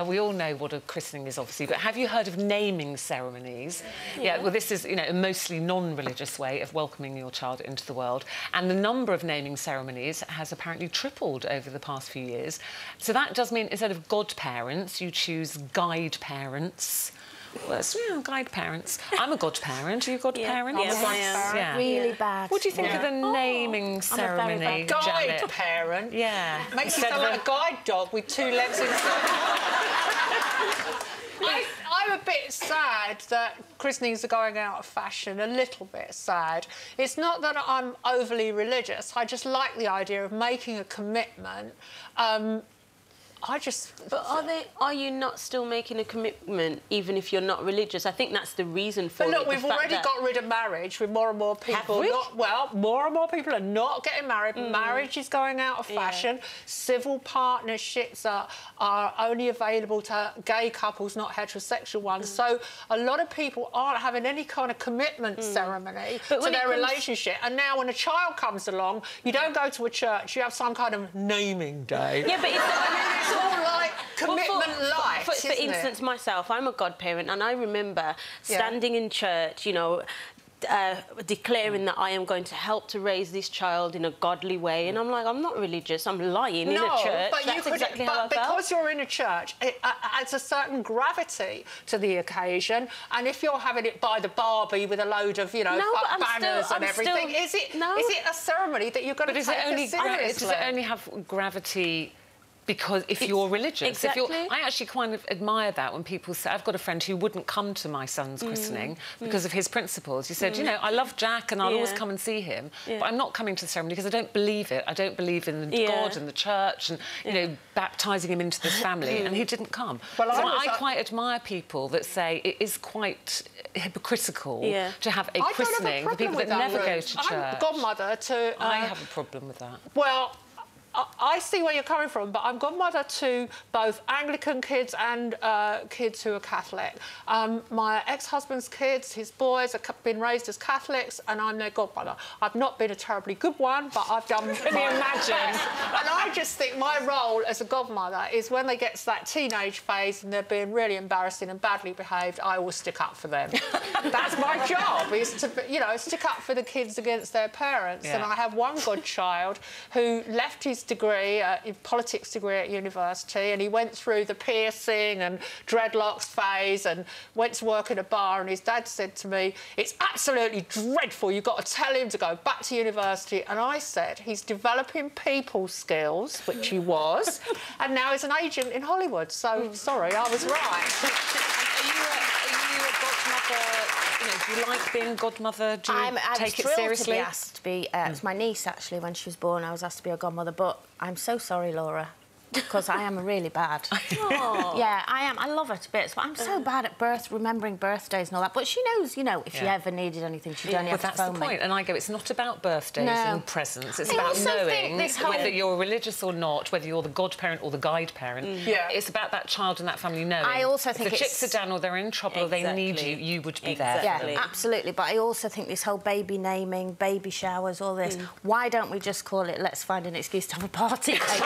we all know what a christening is, obviously, but have you heard of naming ceremonies? Yeah, well, this is, you know, a mostly non-religious way of welcoming your child into the world. And the number of naming ceremonies has apparently tripled over the past few years. So that does mean instead of godparents, you choose guide parents. Well, guide parents. I'm a godparent. Are you a godparent? Yes, I am. Yeah. Really bad. What do you think of the naming ceremony, Guide Janet? parent? Yeah. Makes you sound like a guide dog with 2 legs inside. I'm a bit sad that christenings are going out of fashion, a little bit sad. It's not that I'm overly religious, I just like the idea of making a commitment. But are you not still making a commitment even if you're not religious? I think that's the reason for it. But look, we've already got rid of marriage with more and more people. More and more people are not getting married. Marriage is going out of fashion. Civil partnerships are only available to gay couples, not heterosexual ones. So a lot of people aren't having any kind of commitment ceremony to their relationship. And now when a child comes along, you don't go to a church, you have some kind of naming day. Yeah, but it's all like commitment life. For instance, myself, I'm a godparent, and I remember standing in church, you know, declaring that I am going to help to raise this child in a godly way, and I'm like, I'm not religious, I'm lying in a church. But that's exactly how I felt. Because you're in a church, it adds a certain gravity to the occasion, and if you're having it by the Barbie with a load of, you know, banners and everything, is it a ceremony that you're going to take seriously? Does it only have gravity because if you're religious? Exactly. I actually kind of admire that when people say... I've got a friend who wouldn't come to my son's christening because of his principles. He said, you know, I love Jack and I'll always come and see him, but I'm not coming to the ceremony because I don't believe it. I don't believe in God and the church and, you know, baptising him into this family, and he didn't come. Well, so I quite admire people that say it is quite hypocritical to have a christening for people that never go to church. I'm godmother to... I have a problem with that. Well, I see where you're coming from, but I'm godmother to both Anglican kids and kids who are Catholic. My ex-husband's kids, his boys, have been raised as Catholics, and I'm their godmother. I've not been a terribly good one, but I've done Can you imagine? And I just think my role as a godmother is when they get to that teenage phase and they're being really embarrassing and badly behaved, I will stick up for them. That's my job, is to, you know, stick up for the kids against their parents. And I have one godchild who left his degree, politics degree at university, and he went through the piercing and dreadlocks phase and went to work in a bar, and his dad said to me, it's absolutely dreadful, you've got to tell him to go back to university. And I said, he's developing people skills, which he was, and now he's an agent in Hollywood. So, sorry, I was right. Are you a godmother? You know, do you like being godmother? Do you take it seriously? To be asked to be, it was my niece, actually, when she was born, I was asked to be a godmother, but I'm so sorry, Laura, because I am really bad. Yeah, I am. I love her to bits, but I'm so bad at remembering birthdays and all that. But she knows, you know, if she ever needed anything, she'd only have to phone me. But that's the point. And I go, it's not about birthdays and presents. It's about knowing whether you're religious or not, whether you're the godparent or the guide parent. It's about that child and that family knowing. I also think if the chips are down or they're in trouble or they need you, you would be there. Yeah, absolutely. But I also think this whole baby naming, baby showers, all this, why don't we just call it, let's find an excuse to have a party again?